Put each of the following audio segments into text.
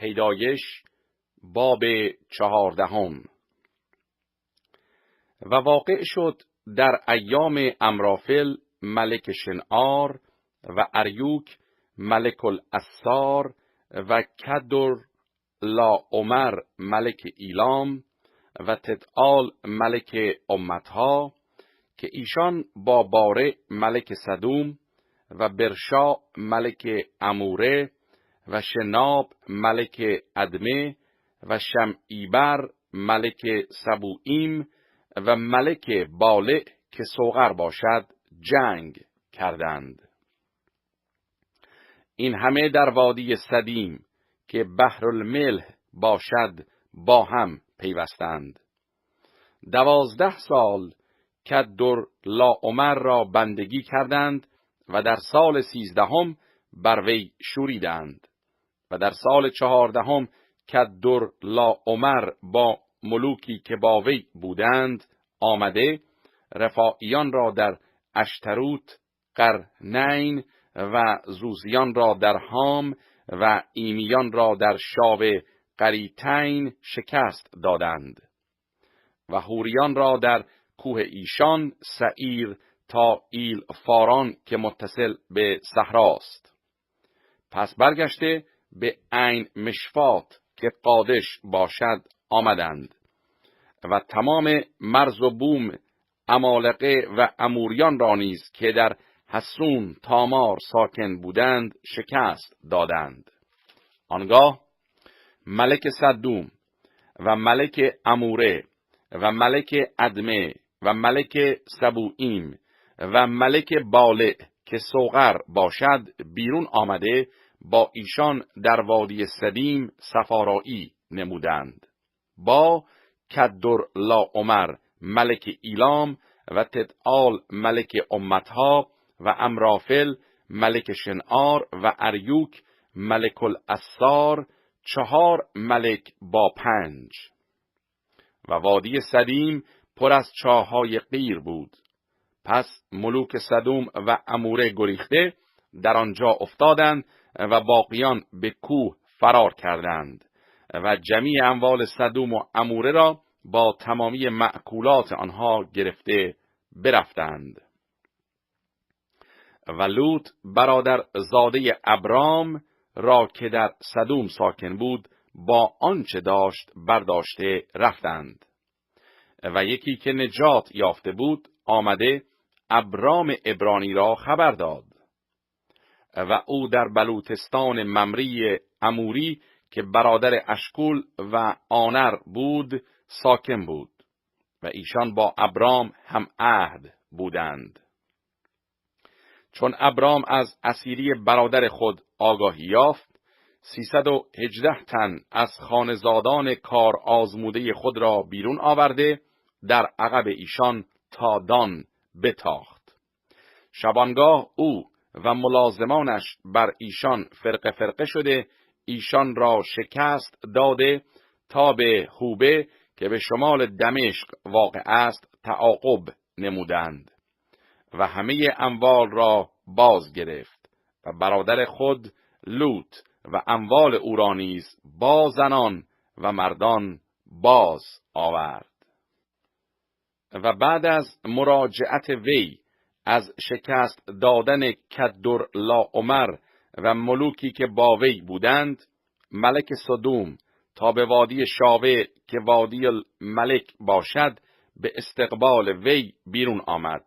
پیدایش باب 14. و واقع شد در ایام امرافل ملک شنعار و اریوک ملک الاسار و کدر لاعمر ملک ایلام و تدعال ملک امتها، که ایشان با باره ملک سدوم و برشا ملک اموره و شناب ملک ادمه و شمعیبر ملک سبوئیم و ملک بالع که سوغر باشد جنگ کردند. این همه در وادی سدیم که بحر الملح باشد با هم پیوستند. 12 سال کدر لاعمر را بندگی کردند و در سال 13 بر وی شوریدند. و در سال 14 کدر لاعمر با ملوکی که با وی بودند آمده، رفاعیان را در اشتروت قرنین و زوزیان را در هام و ایمیان را در شاب قریتین شکست دادند و حوریان را در کوه ایشان سعیر تا ایل فاران که متصل به صحراست. پس برگشته به عین مشفات که قادش باشد آمدند و تمام مرز و بوم عمالقه و اموریان را نیز که در حسون تامار ساکن بودند شکست دادند. آنگاه ملک سدوم و ملک اموره و ملک ادمه و ملک سبوئیم و ملک بالع که سوغر باشد بیرون آمده با ایشان در وادی سدیم سفارایی نمودند، با کدر لاعمر ملک ایلام و تدعال ملک امتها و امرافل ملک شنعار و اریوک ملک الاسار 4 ملک با 5. و وادی سدیم پر از چاه‌های قیر بود. پس ملوک سدوم و اموره گریخته در آنجا افتادند و باقیان به کوه فرار کردند و جمیع اموال سدوم و اموره را با تمامی مأکولات آنها گرفته برفتند. و لوط برادر زاده ابرام را که در سدوم ساکن بود با آنچه داشت برداشته رفتند. و یکی که نجات یافته بود آمده ابرام عبرانی را خبر داد و او در بلوتستان ممری اموری که برادر اشکول و آنر بود ساکن بود و ایشان با ابرام هم عهد بودند. چون ابرام از اسیری برادر خود آگاهی یافت 318 تن از خانزادان کار آزموده خود را بیرون آورده در عقب ایشان تا دان بتاخت. شبانگاه او و ملازمانش بر ایشان فرقه فرقه شده ایشان را شکست داده تا به هوبه که به شمال دمشق واقع است تعاقب نمودند و همه اموال را باز گرفت و برادر خود لوط و اموال او را نیز با زنان و مردان باز آورد. و بعد از مراجعت وی از شکست دادن کدر لاعمر و ملوکی که با وی بودند، ملک سدوم تا به وادی شاوه که وادی الملک باشد به استقبال وی بیرون آمد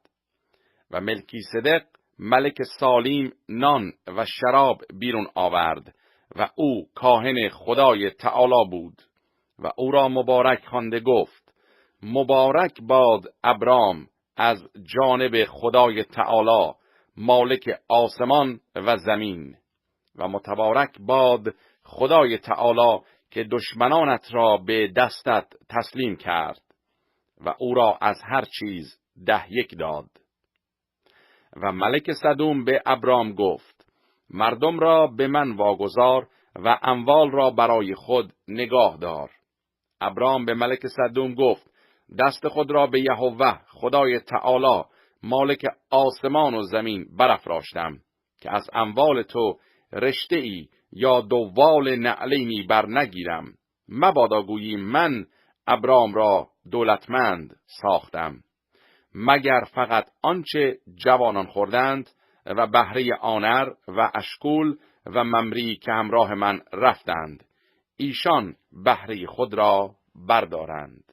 و ملکیسدق ملک سالیم نان و شراب بیرون آورد و او کاهن خدای تعالی بود و او را مبارک خوانده گفت: مبارک باد ابرام از جانب خدای تعالی مالک آسمان و زمین و متبارک باد خدای تعالی که دشمنانت را به دستت تسلیم کرد و او را از هر چیز 10 داد. و ملک سدوم به ابرام گفت: مردم را به من واگذار و اموال را برای خود نگاه دار. ابرام به ملک سدوم گفت: دست خود را به یهوه خدای تعالی مالک آسمان و زمین برافراشتم که از اموال تو رشته ای یا دوال نعلینی بر نگیرم. مبادا گویی من ابرام را دولتمند ساختم، مگر فقط آنچه جوانان خوردند و بهره آنر و اشکول و ممری که همراه من رفتند، ایشان بهره خود را بردارند.